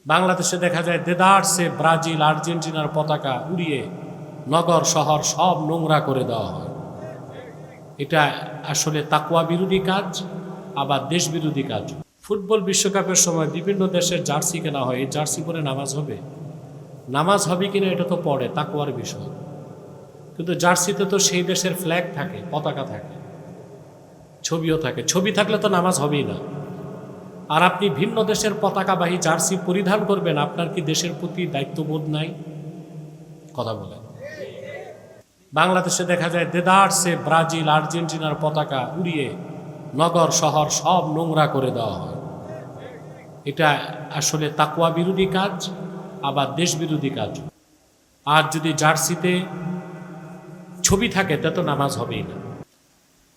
বাংলাদেশে দেখা যায় দেদারসে ব্রাজিল আর্জেন্টিনার পতাকা উড়িয়ে নগর শহর সব নোংরা করে দেওয়া হয়। এটা আসলে তাকওয়া বিরোধী কাজ, আবার দেশ বিরোধী কাজ। ফুটবল বিশ্বকাপের সময় বিভিন্ন দেশের জার্সি কেনা হয়, এই জার্সি পরে নামাজ হবে? নামাজ হবে কিনা এটা তো পড়ে তাকওয়ার বিষয়, কিন্তু জার্সিতে তো সেই দেশের ফ্ল্যাগ থাকে, পতাকা থাকে, ছবিও থাকে। ছবি থাকলে তো নামাজ হবেই না। আর আপনি ভিন্ন দেশের পতাকাবাহী জার্সি পরিধান করবেন, আপনার কি দেশের প্রতি দায়িত্ববোধ নাই? কথা বলেন। বাংলাদেশে দেখা যায় দেদারসে ব্রাজিল আর্জেন্টিনার পতাকা উড়িয়ে নগর শহর সব নোংরা করে দেওয়া হয়। এটা আসলে তাকওয়া বিরোধী কাজ, আবার দেশ বিরোধী কাজ। আর যদি জার্সিতে ছবি থাকে তা তো নামাজ হবেই না।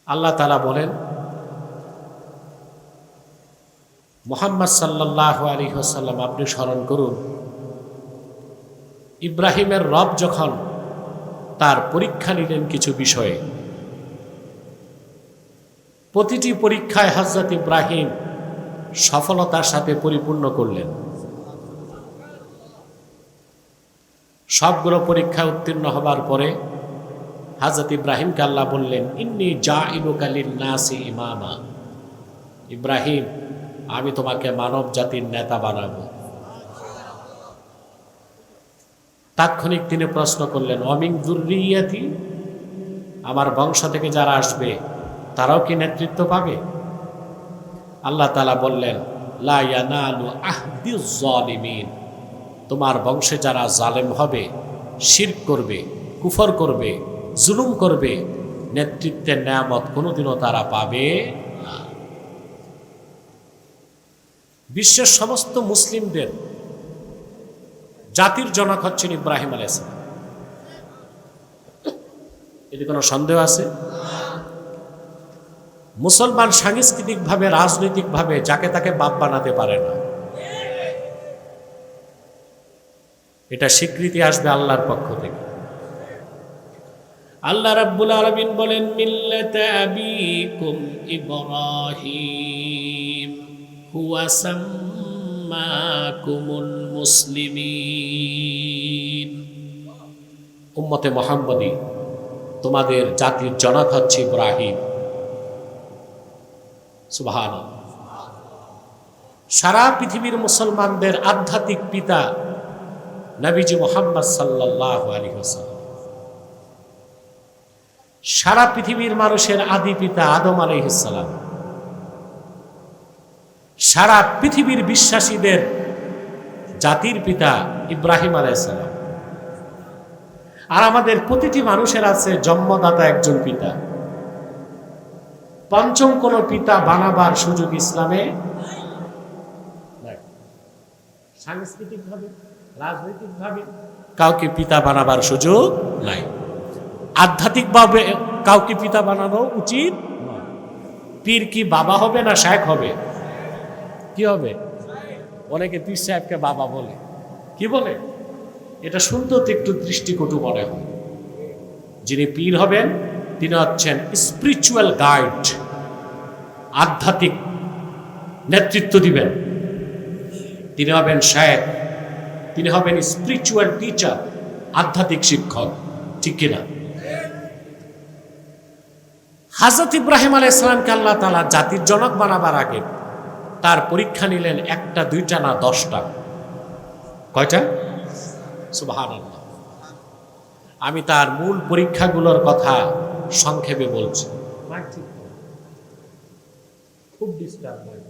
আল্লাহ তাআলা বলেন, মুহাম্মদ সাল্লাল্লাহু আলাইহি ওয়াসাল্লাম আপনি স্মরণ করুন, ইব্রাহিমের রব যখন তার পরীক্ষা নিলেন কিছু বিষয়ে, প্রতিটি পরীক্ষায় হযরত ইব্রাহিম সফলতার সাথে পরিপূর্ণ করলেন। সবগুলো পরীক্ষায় উত্তীর্ণ হবার পরে হযরত ইব্রাহিমকে আল্লাহ বললেন, ইন্নী জাইলুকা লিন-নাসি ইমামা। ইব্রাহিম, আমি তোমাকে মানব জাতির নেতা বানাবো। তাৎক্ষণিক তিনি প্রশ্ন করলেন, অমিন যুররিয়াতি, আমার বংশ থেকে যারা আসবে তারাও কি নেতৃত্ব পাবে? আল্লাহ তাআলা বললেন, লা ইয়ানালু আহদিজ জালিমিন, তোমার বংশে যারা জালেম হবে, শিরক করবে, কুফর করবে, জুলুম করবে, নেতৃত্বের নেয়ামত কোনোদিনও তারা পাবে না। বিশ্বের সমস্ত মুসলিমদের জাতির জনক হচ্ছেন ইব্রাহিম আলাইহিস সালাম। এতে কোনো সন্দেহ আছে? মুসলমান সাংস্কৃতিকভাবে, রাজনৈতিকভাবে যাকে তাকে বাপ বানাতে পারে না। এটা স্বীকৃতি আসবে আল্লাহর পক্ষ থেকে। আল্লাহ রাব্বুল আলামিন বলেন, মিল্লাতা আবিকুম ইব্রাহিম হুয়া সাম্মাকুমুল মুসলিমিন। উম্মতে মুহাম্মদী, তোমাদের জাতির জনক হচ্ছে ইব্রাহিম। সুবহানাল্লাহ। সারা পৃথিবীর মুসলমানদের আধ্যাত্মিক পিতা নবীজি মুহাম্মদ সাল্লাল্লাহু আলাইহি ওয়াসাল্লাম। সারা পৃথিবীর মানুষের আদি পিতা আদম আলাইহিস সালাম। সারা পৃথিবীর বিশ্বাসীদের জাতির পিতা ইব্রাহিম আলাইহিস সালাম। আর আমাদের প্রতিটি মানুষের আছে জন্মদাতা একজন পিতা। পঞ্চম কোন পিতা বানাবার সুযোগ ইসলামে নাই। সাংস্কৃতিকভাবে, রাজনৈতিকভাবে কাউকে পিতা বানাবার সুযোগ নাই। আধ্যাত্মিকভাবে কাউকে পিতা বানানো উচিত নয়। পীর কি বাবা হবে না শায়েখ হবে? কি হবে? অনেকে পীর সাহেবকে বাবা বলে। কি বলে? এটা শুনতেও তো একটু দৃষ্টিকটু মনে হয়। যিনি পীর হবেন তিনি হচ্ছেন স্পিরিচুয়াল গাইড, আধ্যাত্মিক নেতৃত্ব দিবেন। তিনি হবেন শায়েখ, তিনি হবেন স্পিরিচুয়াল টিচার, আধ্যাত্মিক শিক্ষক। ঠিক কিনা? হযরত ইব্রাহিম আলাইহিস সালামকে আল্লাহ তাআলা জাতির জনক বানাবার আগে তার পরীক্ষা নিলেন, একটা, দুইটা না, 10টা। কয়টা? সুবহানাল্লাহ। আমি তার মূল পরীক্ষাগুলোর কথা সংক্ষেপে বলছি। খুব ডিস্টার্ব হয়,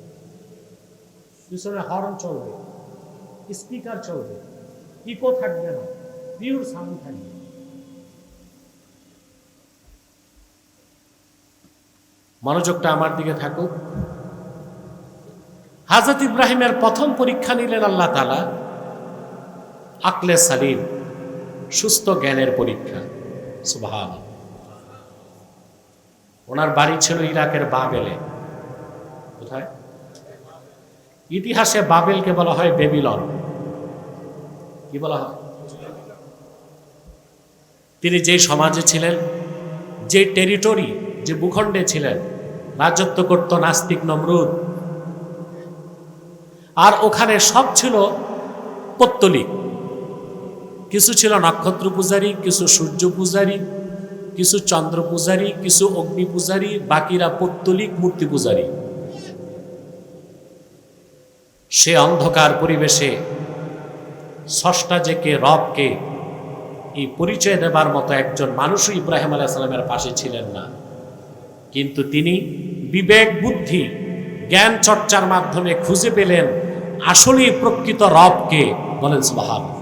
পিছনে হর্ন চলবে, স্পিকার চলবে, ইকো থাকবে না, পিওর সাউন্ড থাকবে। মনোযোগটা আমার দিকে থাকুক। হযরত ইব্রাহিমের প্রথম পরীক্ষা নিলেন আল্লাহ তাআলা আকলে সালিম, সুস্থ জ্ঞানের পরীক্ষা। সুবহানাল্লাহ। ওনার বাড়ি ছিল ইরাকের বাবেলে। কোথায়? ইতিহাসে বাবেলকে বলা হয় বেবিলন। কি বলা হয়? তিনি যে সমাজে ছিলেন, যে টেরিটরি, যে ভূখণ্ডে ছিলেন, রাজত্ব করত নাস্তিক নমরুদ। আর ওখানে সব ছিল পৌত্তলিক, কিছু ছিল নক্ষত্র পূজারী, কিছু সূর্য পূজারী, কিছু চন্দ্র পূজারী, কিছু অগ্নি পূজারী, বাকিরা পৌত্তলিক মূর্তি পূজারী। সে অন্ধকার পরিবেশে স্রষ্টা যে কে, রব কে, এই পরিচয় দেবার মতো একজন মানুষও ইব্রাহিম আলাইহিস সালামের পাশে ছিলেন না। কিন্তু তিনি বিবেক বুদ্ধি জ্ঞান চর্চার মাধ্যমে খুঁজে পেলেন আসলেই প্রকৃত রবকে। বলেন সুবহানাল্লাহ।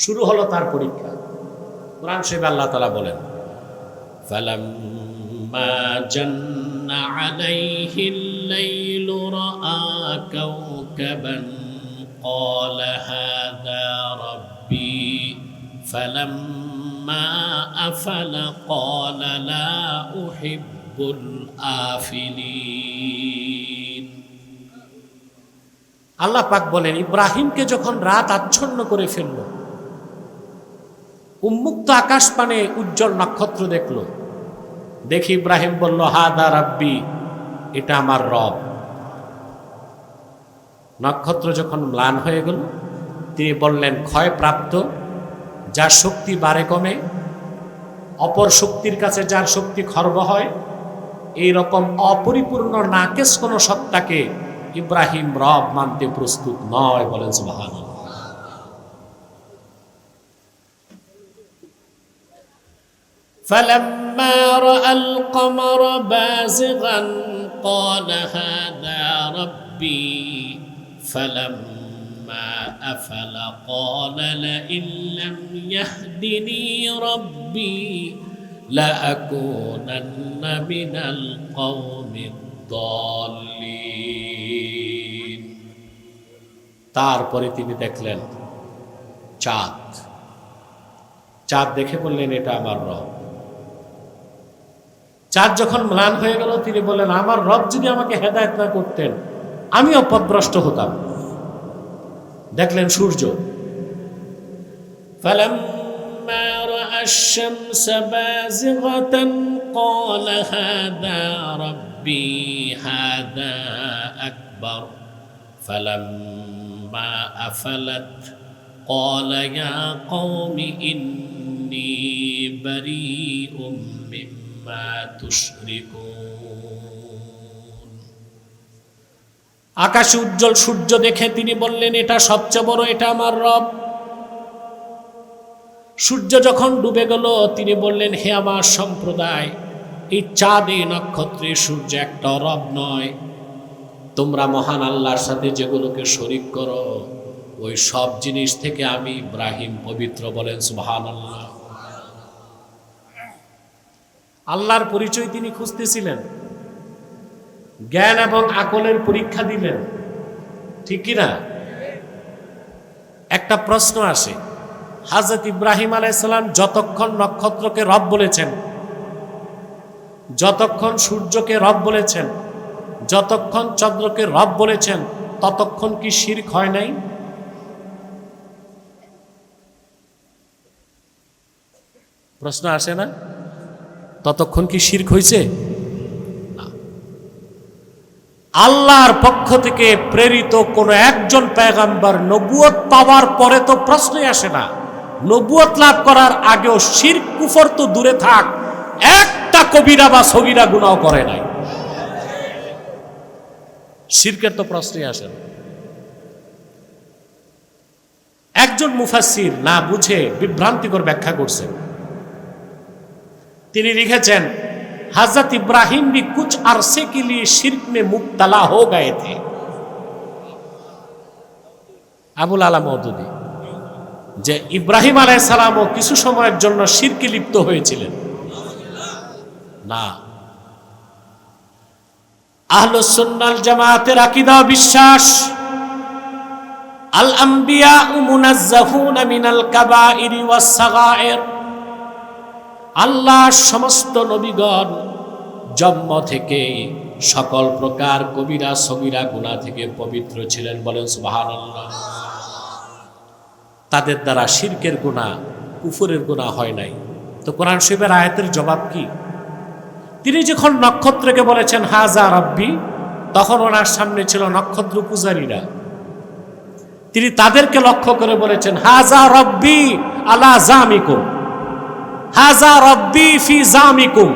শুরু হলো তার পরীক্ষা। কোরআন শরীফে আল্লাহ তাআলা বলেন, ফালাম্মা জান্না আলাইহিল লাইলু রাআ কাওকাবান ক্বালা হাযা রাব্বি ফালাম্মা আফালা ক্বালা লা উহিব্বুল আফিলিন। আল্লাহ পাক বলেন, ইব্রাহিমকে যখন রাত আচ্ছন্ন করে ফেলল, উন্মুক্ত আকাশ পানে উজ্জ্বল নক্ষত্র দেখল, দেখি ইব্রাহিম বলল, হাদা রাব্বি, এটা আমার রব। নক্ষত্র যখন ম্লান হয়ে গেল, তিনি বললেন, ক্ষয়প্রাপ্ত, যার শক্তি বাড়ে কমে, অপর শক্তির কাছে যার শক্তি খর্ব হয়, এই রকম অপরিপূর্ণ নাকেস কোন সত্তাকে ইব্রাহিম রব মানতে প্রস্তুত নয়। বলেন সুবহানাল্লাহ। فلما رأى القمر بازغا قال هذا ربي فلما أفل قال لئن لم يهدني ربي لأكونن من القوم الضالين। তারপরে তিনি দেখলেন চাঁদ। চাঁদ দেখে বললেন, এটা আমার রব। চাঁদ যখন ম্লান হয়ে গেল, তিনি বললেন, আমার রব যদি আমাকে হেদায়েত না করতেন আমিও পথভ্রষ্ট হতাম। দেখলেন সূর্য। ফালাম্মা রাআ আশ-শামস বাযিগাতান ক্বালা হাযা রাব্বি হাযা আকবার ফালাম্মা আফালাত ক্বালা ইয়া কওমি ইন্নী বারীউম মিম্মা তুশরিকুন। আকাশে উজ্জ্বল সূর্য দেখে তিনি বললেন, এটা সবচেয়ে বড়, এটা আমার রব। সূর্য যখন ডুবে গেল, তিনি বললেন, হে আমার সম্প্রদায়, এই চাঁদে নক্ষত্রে সূর্য একটা রব নয়। তোমরা মহান আল্লাহর সাথে যেগুলোকে শরীক করো, ওই সব জিনিস থেকে আমি ইব্রাহিম পবিত্র। বলেন সুবহানাল্লাহ। আল্লাহর পরিচয় তিনি খুঁজতেছিলেন, জ্ঞান এবং আকলের পরীক্ষা দিলেন, ঠিক কিনা? একটা প্রশ্ন আসে, হযরত ইব্রাহিম আলাইহিস সালাম যতক্ষণ নক্ষত্রকে রব বলেছেন, যতক্ষণ সূর্যকে রব বলেছেন, যতক্ষণ চন্দ্রকে রব বলেছেন, ততক্ষণ কি শিরক হয় নাই? প্রশ্ন আসে না? ততক্ষণ কি শিরক হয়েছে? আল্লাহর পক্ষ থেকে প্রেরিত কোন একজন পয়গম্বর নবুয়ত পাওয়ার পরে তো প্রশ্নই আসে না। নবুয়ত লাভ করার আগেও শিরক কুফর তো দূরে থাক, একটা কবিরা বা সগীরা গুনাহ করে নাই। শিরকের তো প্রশ্নই আসে না। একজন মুফাসসির না বুঝে বিভ্রান্তিকর ব্যাখ্যা করছেন। তিনি লিখেছেন, हजरत इब्राहिम भी कुछ अरसे के लिए शिर्क में मुब्तला हो गए थे। আবুল আলা মওদুদী যে ইব্রাহিম আলাইহিস সালামও কিছু সময়ের জন্য শিরকে লিপ্ত হয়েছিলেন না। আহলুস সুন্নাহ ওয়াল জামাতের আকীদা বিশ্বাস, আল আম্বিয়া মুনাজ্জাহুনা মিনাল কাবাইরি ওয়াস সাগায়ের, আল্লাহর সমস্ত নবীগণ জন্ম থেকে সকল প্রকার কবিরা সগীরা গুনাহ থেকে পবিত্র ছিলেন। বলেন সুবহানাল্লাহ। তাদের দ্বারা শিরকের গুনাহ, কুফরের গুনাহ হয় নাই। তো কোরআন শরীফের আয়াতের জবাব কি? তিনি যখন নক্ষত্রকে বলেছেন হাযা রাব্বি, তখন ওনার সামনে ছিল নক্ষত্র পূজারীরা। তিনি তাদেরকে লক্ষ্য করে বলেছেন, হাজা রব্বি আলা জামিকুম, হাজা রব্বি ফি জামিকুম,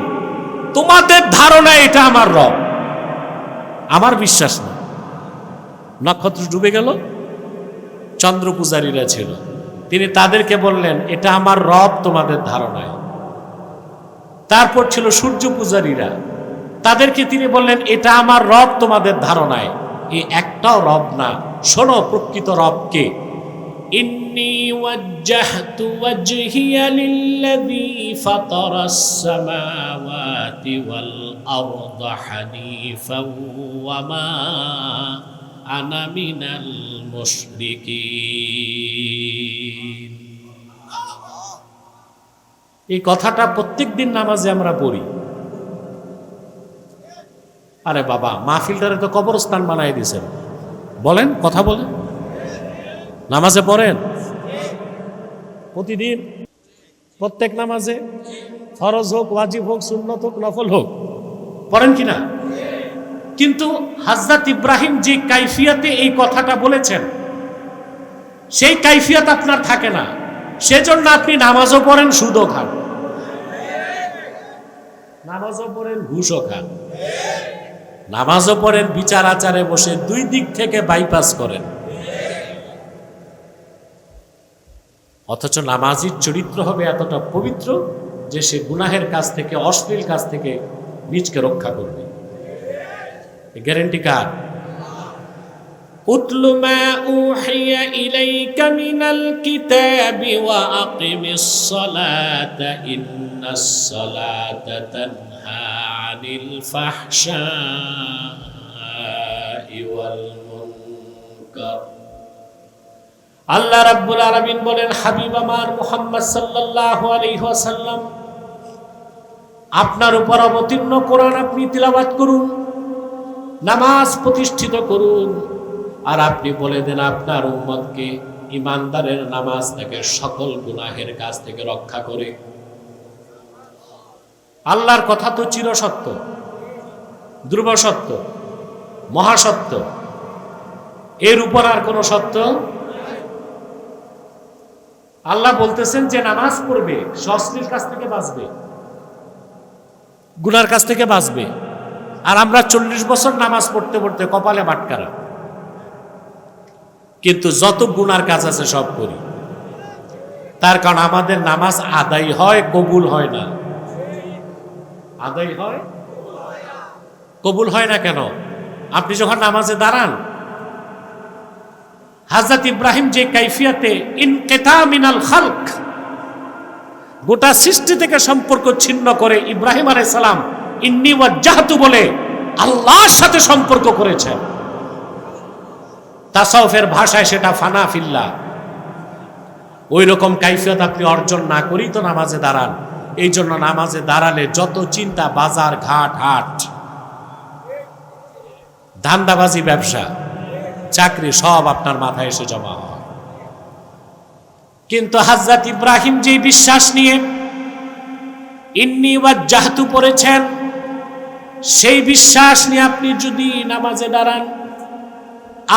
তোমাদের ধারণা এটা আমার রব, আমার বিশ্বাস না। নক্ষত্র ডুবে গেল, চন্দ্র পূজারীরা ছিল, তিনি তাদেরকে বললেন এটা আমার রব তোমাদের ধারণায়। তারপর ছিল সূর্য পূজারীরা, তাদেরকে তিনি বললেন এটা আমার রব তোমাদের ধারণায়। এই একটাও রব না, শোনো প্রকৃত রবকে। ইন্নী ওয়াজ্জাহতু ওয়াজহিয়া লিল্লাযী ফাতারাস সামাওয়াতি ওয়াল আরদা হানিফাও ওয়া মা আনা মিনাল মুশরিকিন। এই কথাটা প্রত্যেকদিন নামাজে আমরা পড়ি। আরে বাবা, মাহফিলটারে তো কবরস্থান বানাই দিয়েছেন, বলেন, কথা বলেন, নামাজে পড়েন প্রতিদিন, প্রত্যেক নামাজে, ফরজ হোক, ওয়াজিব হোক, সুন্নত হোক, নফল হোক, পড়েন কিনা? কিন্তু হযরত ইব্রাহিম যে কাইফিয়াতে এই কথাটা বলেছেন, সেই কাইফিয়াত আপনার থাকে না, সেজন্য আপনি নামাজও পড়েন, সুদও খান, নামাজও পড়েন, ঘুষও খান, নামাজও পড়েন, বিচার আচারে বসে দুই দিক থেকে বাইপাস করেন। অথচ নামাজির চরিত্র হবে এতটা পবিত্র যে সে গুনাহের কাছ থেকে, অশ্লীল কাজ থেকে নিজকে রক্ষা করবে। গ্যারেন্টি কার? উতলু মা উহিয়া ইলাইকা মিনাল কিতাবি ওয়া আকিমিস সালাতা ইন্নাস সালাতা তানহা আনিল ফাহশাই ওয়াল মুনকার। আল্লাহ রাব্বুল আলামিন বলেন, হাবিব আমার মুহাম্মদ সাল্লাল্লাহু আলাইহি ওয়াসাল্লাম, আপনার উপর অবতীর্ণ কোরআন আপনি তিলাওয়াত করুন, নামাজ প্রতিষ্ঠিত করুন, আর আপনি বলে দেন আপনার উম্মতকে ইমানদারের নামাজ থেকে সকল গুনাহের কাছ থেকে রক্ষা করে। আল্লাহর কথা তো চিরসত্য, ধ্রুব সত্য, মহাসত্য, এর উপর আর কোনো সত্য। আল্লাহ বলতেছেন যে নামাজ পড়বে, অশ্লীল কাছ থেকে বাঁচবে, গুনার কাছ থেকে বাঁচবে। আর আমরা 40 বছর নামাজ পড়তে পড়তে কপালে বাটকারা, কিন্তু যত গুনার কাজ আছে সব করি। তার কারণ আমাদের নামাজ আদায় হয়, কবুল হয় না। আদায় হয়, কবুল হয় না কেন? আপনি যখন নামাজে দাঁড়ান, হযরত ইব্রাহিম যে কাইফিয়াতে ইনকিতা মিনাল খালক, গোটা সৃষ্টি থেকে সম্পর্ক ছিন্ন করে ইব্রাহিম আলাইহিস সালাম ইন্নী ওয়াজ্জাহতু বলে আল্লাহর সাথে সম্পর্ক করেছেন। তাসাউফের ভাষায় সেটা ফানা ফিল্লাহ। ওই রকম কাইফিয়ত আপনি অর্জন না করেই তো নামাজে দাঁড়ান। এই জন্য নামাজে দাঁড়ালে যত চিন্তা, বাজার ঘাট হাট, ধান্দাবাজি, ব্যবসা, চাকরি, সব আপনার মাথায় এসে জমা হয়। কিন্তু হযরত ইব্রাহিম যে বিশ্বাস নিয়ে ইন্নী ওয়াজ্জাহতু পড়েছেন, সেই বিশ্বাস নিয়ে আপনি যদি নামাজে দাঁড়ান,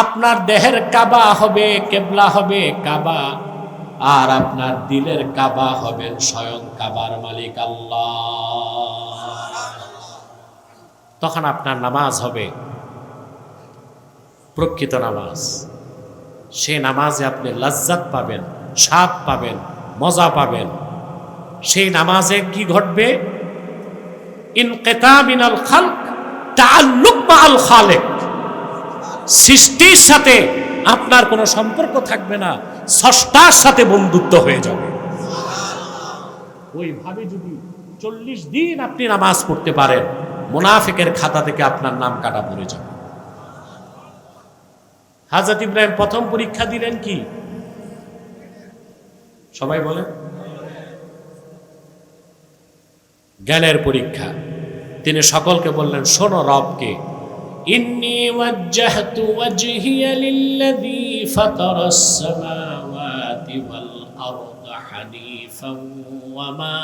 আপনার দেহের কাবা হবে, কেবলা হবে কাবা, আর আপনার দিলের কাবা হবেন স্বয়ং কাবার মালিক আল্লাহ। তখন আপনার নামাজ হবে প্রকৃত নামাজ। সে নামাজে আপনি লজ্জাত পাবেন, স্বাদ পাবেন, মজা পাবেন। সেই নামাজে কি ঘটবে? ইনকিতা মিনাল খালক, তাআল্লুক মাআল খালিক। সৃষ্টির সাথে আপনার কোনো সম্পর্ক থাকবে না, স্রষ্টার সাথে বন্ধুত্ব হয়ে যাবে। ওইভাবে যদি 40 দিন আপনি নামাজ পড়তে পারেন, মুনাফিকের খাতা থেকে আপনার নাম কাটা পড়ে যাবে। হযরত ইব্রাহিম প্রথম পরীক্ষা দিলেন কি? সবাই বলেন, জ্ঞানের পরীক্ষা। তিনি সকলকে বললেন, শোনো রবকে। ইন্নী ওয়াজ্জাহতু ওয়াজহিয়া লিল্লাযী ফাতারাস সামাওয়াতি ওয়াল আরদা হানিফাও ওয়া মা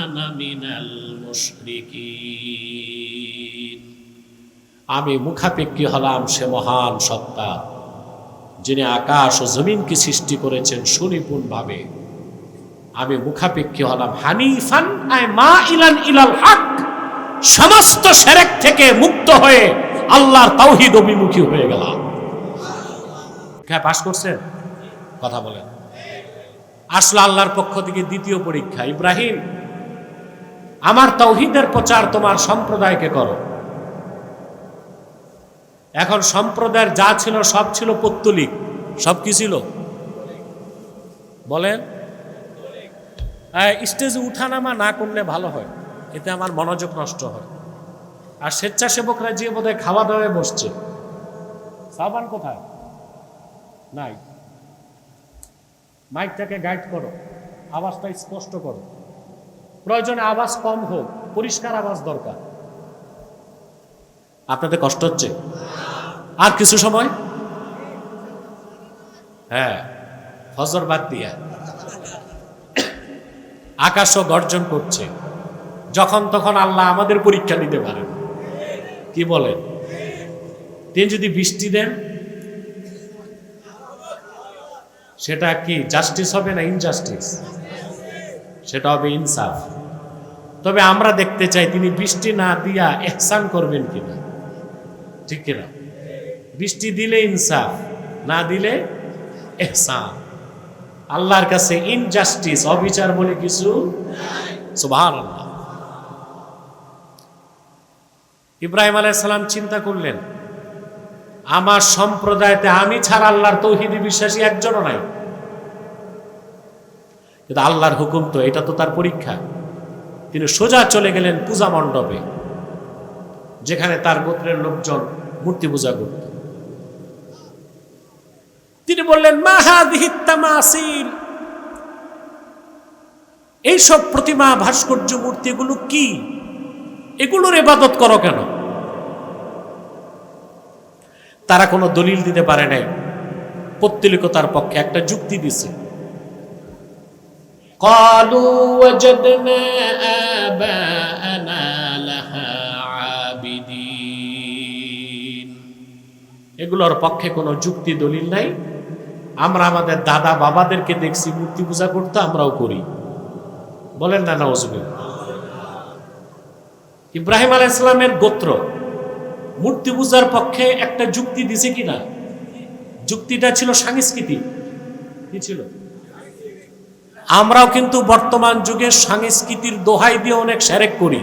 আনা মিনাল মুশরিকিন। আমি মুখাপেক্ষী হলাম সে মহান সত্তা যিনি আকাশ ও জমিনকে সৃষ্টি করেছেন সুনিপুণভাবে। আমি মুখাপেক্ষী হলাম হানিফান আয় মা ইলান ইলাল হক, সমস্ত শিরক থেকে মুক্ত হয়ে আল্লাহর তাওহীদ অভিমুখী হয়ে গেলাম। কে পাস করছেন? কথা বলেন। আসলে আল্লাহর পক্ষ থেকে দ্বিতীয় পরীক্ষা, ইব্রাহিম আমার তাওহীদের প্রচার তোমার সম্প্রদায়কে করো। এখন সম্প্রদায়ের যা ছিল সব ছিল পৌত্তলিক। সব কি ছিল বলেন? স্টেজে উঠানামা না করলে ভালো হয়, এতে আমার মনোযোগ নষ্ট হয়। আর স্বেচ্ছাসেবকরা যে বোধহয় খাওয়া দাওয়ায় বসছে, সাবান কোথায়? নাই। মাইকটাকে গাইড করো, আওয়াজটা স্পষ্ট করো, প্রয়োজনে আওয়াজ কম হোক, পরিষ্কার আওয়াজ দরকার। আপনাদের কষ্ট হচ্ছে? আর কিছু সময়, হ্যাঁ, ফজর বাদ দিয়া আকাশও গর্জন করছে। যখন তখন আল্লাহ আমাদের পরীক্ষা নিতে পারেন। কি বলেন? তিনি যদি বৃষ্টি দেন, সেটা কি জাস্টিস হবে না ইনজাস্টিস? সেটা হবে ইনসাফ। তবে আমরা দেখতে চাই তিনি বৃষ্টি না দিয়া ইহসান করবেন কিনা, ঠিক কিনা? বৃষ্টি দিলে ইনসাফ, না দিলে ইহসান। আল্লাহর কাছে ইনজাস্টিস, অবিচার বলে কিছু সুবহানাল্লাহ। ইব্রাহিম আলাইহিস সালাম চিন্তা করলেন, আমার সম্প্রদায়তে আমি ছাড়া আল্লাহর তাওহীদে বিশ্বাসী একজনও নাই। কিন্তু আল্লাহর হুকুম তো, এটা তো তার পরীক্ষা। তিনি সোজা চলে গেলেন পূজা মণ্ডপে, যেখানে তার গোত্রের লোকজন মূর্তি পূজা করত। তিনি বললেন, মা হাযিহিত তামাসিল, এইসব প্রতিমা, ভাস্কর্য, মূর্তি এগুলো কি? এগুলোর ইবাদত করো কেন? তারা কোনো দলিল দিতে পারে নাই, পৌত্তলিকতার পক্ষে একটা যুক্তি দিছে। ক্বালু ওয়াজাদনা আবাআনা লাহা আবিদিন, এগুলোর পক্ষে কোনো যুক্তি দলিল নাই। আমরা আমাদের দাদা বাবাদেরকে দেখছি মূর্তি পূজা করতে, আমরাও করি। বলেন না নাউজুবিল্লাহ। ইব্রাহিম আলাইহিস সালামের গোত্র মূর্তি পূজার পক্ষে একটা যুক্তি দিছে কিনা? যুক্তিটা ছিল সাংস্কৃতিক। কি ছিল? আমরাও কিন্তু বর্তমান যুগে সংস্কৃতির দোহাই দিয়ে অনেক শিরক করি,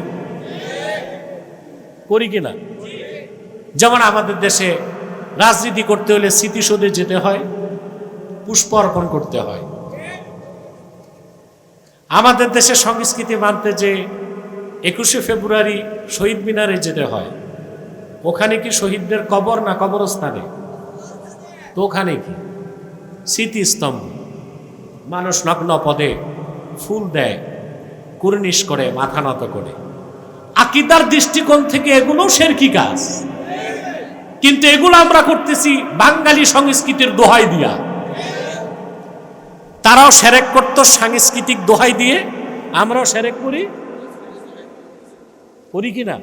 করি কিনা? যেমন আমাদের দেশে রাজনীতি করতে হলে স্মৃতিসৌধে যেতে হয়, পুষ্প অর্পণ করতে হয়। আমাদের দেশে সংস্কৃতি মানতে যে 21শে ফেব্রুয়ারি শহীদ মিনারে যেতে হয়, ওখানে কি শহীদদের কবর না কবরস্থানে? তো ওখানে কি স্মৃতিস্তম্ভ, মানুষ নগ্ন পদে ফুল দেয়, কুর্নিশ করে, মাথা নত করে। আকীদার দৃষ্টিকোণ থেকে এগুলো শিরকি কাজ, কিন্তু এগুলো আমরা করতেছি বাঙালি সংস্কৃতির দোহাই দিয়া। তারাও শিরক করত সাংস্কৃতিক দোহাই দিয়ে, আমরাও শিরক করি, করি কিনা?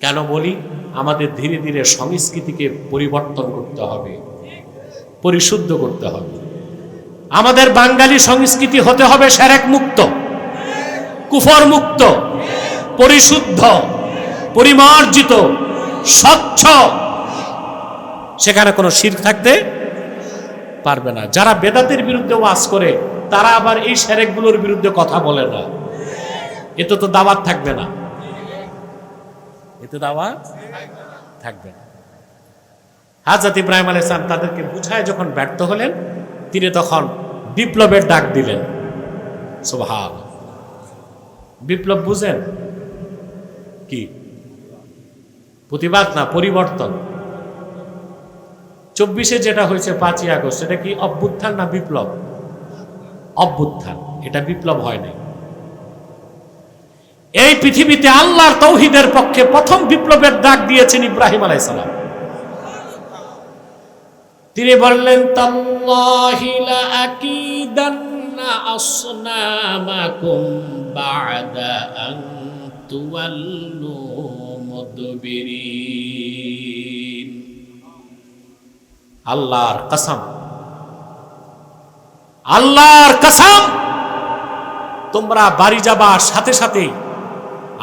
কেন বলি? আমাদের ধীরে ধীরে সংস্কৃতিকে পরিবর্তন করতে হবে, পরিশুদ্ধ করতে হবে। আমাদের বাঙালি সংস্কৃতি হতে হবে শিরক মুক্ত, কুফর মুক্ত, পরিশুদ্ধ, পরিমার্জিত, স্বচ্ছ। সেখানে কোনো শিরক থাকতে পারবে না। যারা বেদাতের বিরুদ্ধে ওয়াজ করে, তারা আবার এই শিরকগুলোর বিরুদ্ধে কথা বলে না। এতে তো দাওয়াত থাকবে না, এতে দাওয়াত থাকবে না। হযরত ইব্রাহিম আলাইহিস সালাম তাদেরকে বুঝায় যখন ব্যর্থ হলেন, তিনি তখন বিপ্লবের ডাক দিলেন। সুবহানাল্লাহ। বিপ্লব বুঝেন কি? প্রতিবাদ না, পরিবর্তন। 24-এ যেটা হয়েছে 5ই আগস্ট, এটা কি অভ্যুত্থান না বিপ্লব? অভ্যুত্থান, এটা বিপ্লব হয় নাই। এই পৃথিবীতে আল্লাহর তাওহীদের পক্ষে প্রথম বিপ্লবের ডাক দিয়েছেন ইব্রাহিম আলাইহিস সালাম। তিনি বললেন, তাল্লাহি লা আকিদান্না আসনামাকুম বা'দা আন তুওয়াল্লু মুদবিরিন। আল্লাহর কসম, আল্লাহর কসম, তোমরা বাড়ি যাবার সাথে সাথে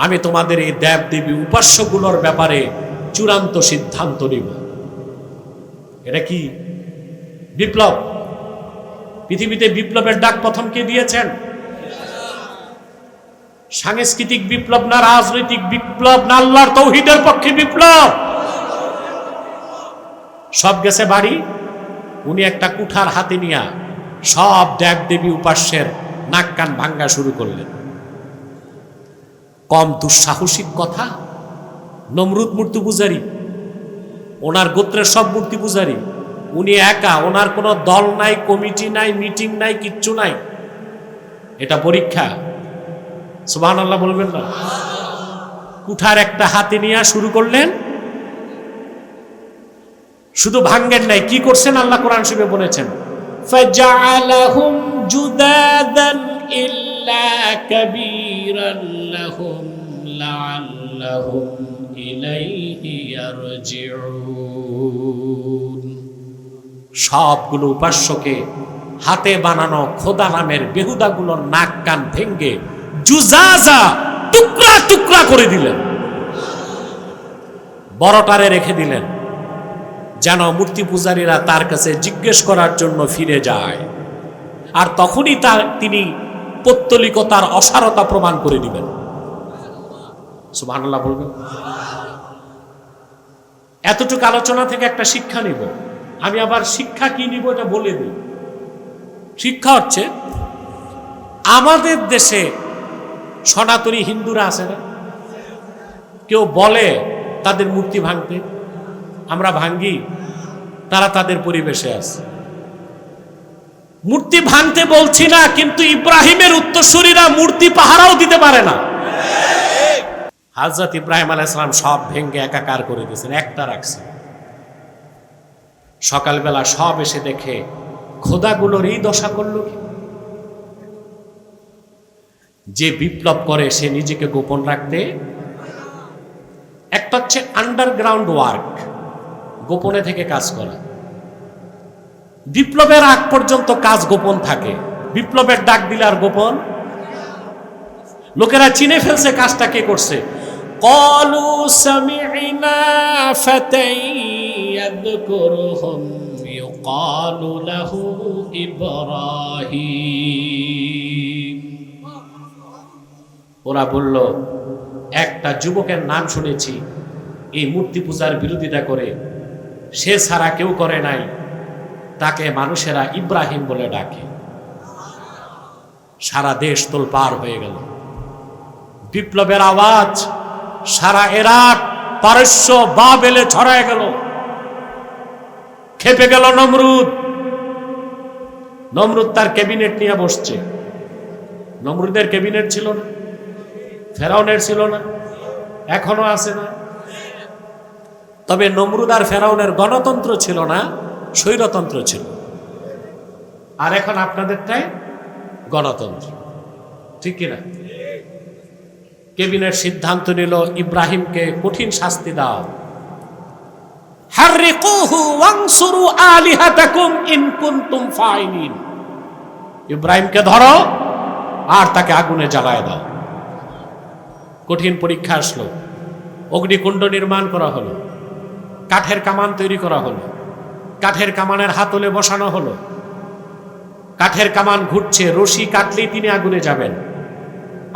আমি তোমাদের এই দেব দেবী উপাস্যগুলোর ব্যাপারে চূড়ান্ত সিদ্ধান্ত নিব। এটা কি বিপ্লব? পৃথিবীতে বিপ্লবের ডাক প্রথম কে দিয়েছেন? সাংস্কৃতিক বিপ্লব না রাজনৈতিক বিপ্লব না আল্লাহর তৌহিদের পক্ষে বিপ্লব? সব গেছে বাড়ি। উনি একটা কুঠার হাতে নিয়ে সব দেব দেবী উপাস্যের নাক কান ভাঙ্গা শুরু করলেন। কম দুঃসাহসিক কথা? নমরুদ মূর্তি পূজারী, ওনার গোত্রের সব মূর্তি পূজারী, উনি একা, ওনার কোনো দল নাই, কমিটি নাই, মিটিং নাই, কিচ্ছু নাই। এটা পরীক্ষা। সুবহানাল্লাহ বলবেন না? কুঠার একটা হাতে নিয়ে শুরু করলেন। শুধু ভাঙ্গেন নাই, কি করছেন? আল্লাহ কোরআন শরীফে বলেছেন, ফাজআলাহুম জুদাদান ইল্লা কাবীরান লাহুম লাআল্লাহুম ইলাইহি ইয়ারজিউন। সবগুলো উপাস্যকে হাতে বানানো খোদা নামের বেহুদাগুলোর নাক কান ভেঙ্গে জুজাজা টুকরা টুকরা করে দিলেন, বড়টারে রেখে দিলেন, যেন মূর্তি পূজারীরা তার কাছে জিজ্ঞেস করার জন্য ফিরে যায়। আর তখনই তিনি পৌত্তলিকতার অসারতা প্রমাণ করে দিবেন। সুবহানাল্লাহ বলবেন? এতটুকু আলোচনা থেকে একটা শিক্ষা নিব। আমি আবার শিক্ষা কি নিব এটা বলে দিই। শিক্ষা হচ্ছে, আমাদের দেশে সনাতনী হিন্দুরা আছে না? কেউ বলে তাদের মূর্তি ভাঙতে, আমরা ভাঙ্গি, তারা তাদের পরিবেশে আছে। মূর্তি ভাঙতে বলছি না, কিন্তু ইব্রাহিমের উত্তরসূরিরা মূর্তি পাহারাও দিতে পারে না। হযরত ইব্রাহিম আলাইহিস সালাম সব ভেঙ্গে একাকার করে দিয়েছেন, একটা রাখছেন। সকালবেলা সব এসে দেখে খোদাগুলোর এই দশা করল কি? যে বিপ্লব করে সে নিজেকে গোপন রাখতে, একটা হচ্ছে আন্ডারগ্রাউন্ড ওয়ার্ক, গোপনে থেকে কাজ করা। বিপ্লবের আগ পর্যন্ত কাজ গোপন থাকে, বিপ্লবের ডাক দিলে আর গোপন। লোকেরা চিনে ফেলছে কাজটা কে করছে। ক্বালু সামি'না ফাতান ইয়াযকুরুহুম ইউকালু লাহু ইব্রাহিম। ওরা বলল, একটা যুবকের নাম শুনেছি, এই মূর্তি পূজার বিরোধিতা করে, সে ছাড়া কেউ করে নাই, তাকে মানুষেরা ইব্রাহিম বলে ডাকে। সারা দেশ তোলপাড় হয়ে গেল। বিপ্লবের আওয়াজ সারা ইরাক, পারস্য, বাবেলে ছড়ায় গেল। খেপে গেল নমরুদ। নমরুদ তার ক্যাবিনেট নিয়ে বসছে। নমরুদের ক্যাবিনেট ছিল না? ফেরাউনের ছিল না? এখনো আছে না? তবে নমরুদ আর ফেরাউনের গণতন্ত্র ছিল না, স্বৈরতন্ত্র ছিল। আর এখন আপনাদেরটাই গণতন্ত্র, ঠিক কিনা? ক্যাবিনেট সিদ্ধান্ত নিল ইব্রাহিমকে কঠিন শাস্তি দাও। হাররিকুহু ওয়ানসুরু আলিহাতাকুম ইন কুনতুম ফাইলিন। ইব্রাহিমকে ধরো আর তাকে আগুনে জ্বালায় দাও। কঠিন পরীক্ষা আসলো। অগ্নিকুণ্ড নির্মাণ করা হলো, কাঠের কামান তৈরি করা হলো, কাঠের কামানের হাতলে বসানো হলো। কাঠের কামান ঘুরছে, রশি কাটলেই তিনি আগুনে যাবেন।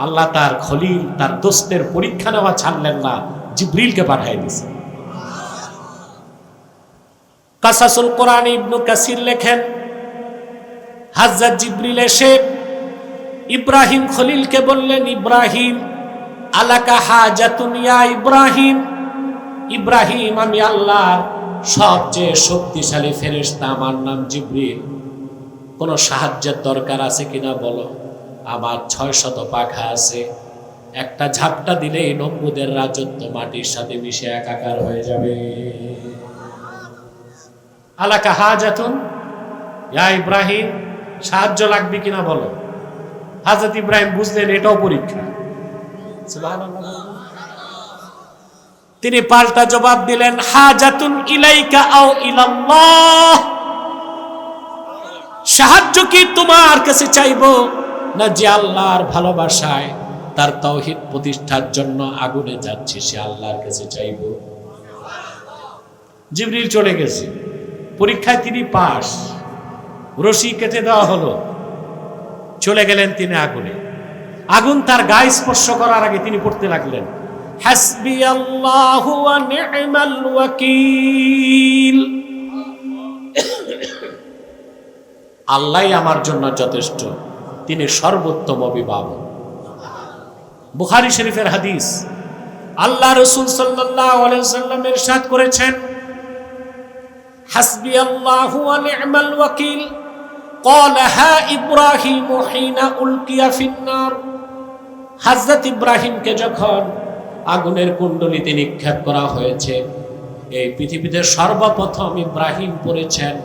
আল্লাহ তার খলিল, তার দোস্তের পরীক্ষা নেওয়া ছাড়লেন না, জিবরিলকে পাঠিয়ে দিয়েছেন। কাসাসুল কোরআন ইবনে কাসির লেখেন, হযরত জিবরিল এসে ইব্রাহিম খলিলকে বললেন, ইব্রাহিম আলাকা হাজাতুন ইয়া ইব্রাহিম। ইব্রাহিম, আমি আল্লাহর সবচেয়ে শক্তিশালী ফেরেশতা, আমার নাম জিবরিল, কোন সাহায্যের দরকার আছে কিনা বলো। আমার 600 পাখা আছে, একটা ঝাপটা দিলেই নমরুদের রাজত্ব মাটির সাথে মিশে একাকার হয়ে যাবে। আলাকা হাজাতুন ইয়া ইব্রাহিম, সাহায্য লাগবে কিনা বলো। হযরত ইব্রাহিম বুঝলেন এটাও পরীক্ষা। সুবহানাল্লাহ। তিনি পাল্টা জবাব দিলেন, হাজাতুন ইলাইকা আও ইলাল্লাহ, সাহায্য কি তোমার কাছে চাইবো, না যে আল্লাহর ভালোবাসায় তার তাওহীদ প্রতিষ্ঠার জন্য আগুনে যাচ্ছে সে আল্লাহর কাছে চাইবো? জিবরিল চলে গেছে, পরীক্ষায় তিনি পাস, রশি কেটে দেওয়া হলো, চলে গেলেন তিনি আগুনে। আগুন তার গায়ে স্পর্শ করার আগে তিনি পড়তে লাগলেন, হাসবিয়াল্লাহু ওয়া নি'মাল ওয়াকিল, আল্লাহই আমার জন্য যথেষ্ট, তিনি সর্বোত্তম অভিভাবক। বুখারী শরীফের হাদিস, আল্লাহ রাসূল সাল্লাল্লাহু আলাইহি ওয়াসাল্লাম ইরশাদ করেছেন, হাসবিয়াল্লাহু ওয়া নি'মাল ওয়াকিল ক্বালাহা ইব্রাহিম হিনা উলকিয়া ফিন-নার, হযরত ইব্রাহিমকে যখন আগুনের কুণ্ডলিতে নিক্ষেপ করা হয়েছে, এই পৃথিবীতে সর্বপ্রথম ইব্রাহিম পড়েছেন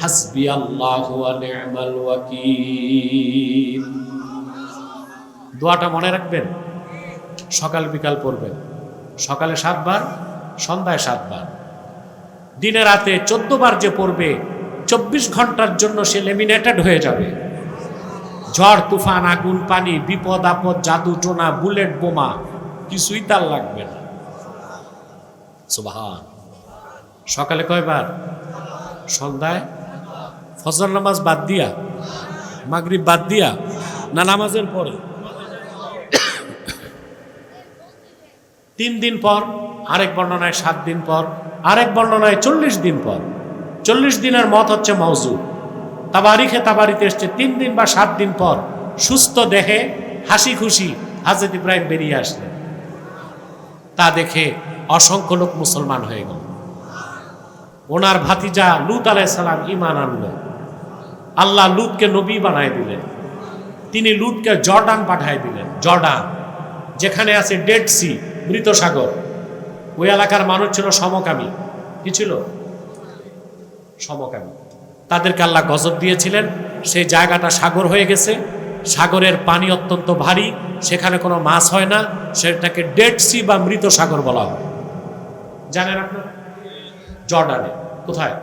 হাসবিয়াল্লাহু ওয়া নি'মাল ওয়াকিল। দোয়াটা মনে রাখবেন, সকাল বিকাল পড়বেন, সকালে 7 বার, সন্ধ্যায় 7 বার, দিনে রাতে 14 বার যে পড়বে 24 ঘন্টার জন্য সে লেমিনেটেড হয়ে যাবে। ঝড় তুফান, আগুন পানি, বিপদ আপদ, জাদু টোনা, বুলেট বোমা কিছুই তার লাগবে না। সুবহান। সকালে কয়বার? সন্ধ্যায়? ফজর নামাজ বাদ দিয়া, মাগরিব বাদ দিয়া, না নামাজের পরে? 3 দিন পর, আরেক বর্ণনায় 7 দিন পর, আরেক বর্ণনায় 40 দিন পর। 40 দিনের মত হচ্ছে মওযু। তাবারিতে এসছে 3 দিন বা 7 দিন পর সুস্থ দেহে হাসি খুশি হযরত ইব্রাহিম বেরিয়ে আসলেন। তা দেখে অসংখ্য লোক মুসলমান হয়ে গেল। ওনার ভাতিজা লূত আলাইহিস সালাম ঈমান আনলো। আল্লাহ লূতকে নবী বানায় দিলেন। তিনি লূতকে জর্ডান পাঠায় দিলেন। জর্ডান যেখানে আছে ডেড সি, মৃত সাগর, ওই এলাকার মানুষ ছিল সমকামী। কি ছিল? সমকামী। তাদেরকে আল্লাহ গজব দিয়েছিলেন, সেই জায়গাটা সাগর হয়ে গেছে। সাগরের পানি অত্যন্ত ভারী, সেখানে কোনো মাছ হয় না, সেটাকে ডেড সি বা মৃত সাগর বলা হয়। জানেন আপনারা? জর্ডানে। কোথায়?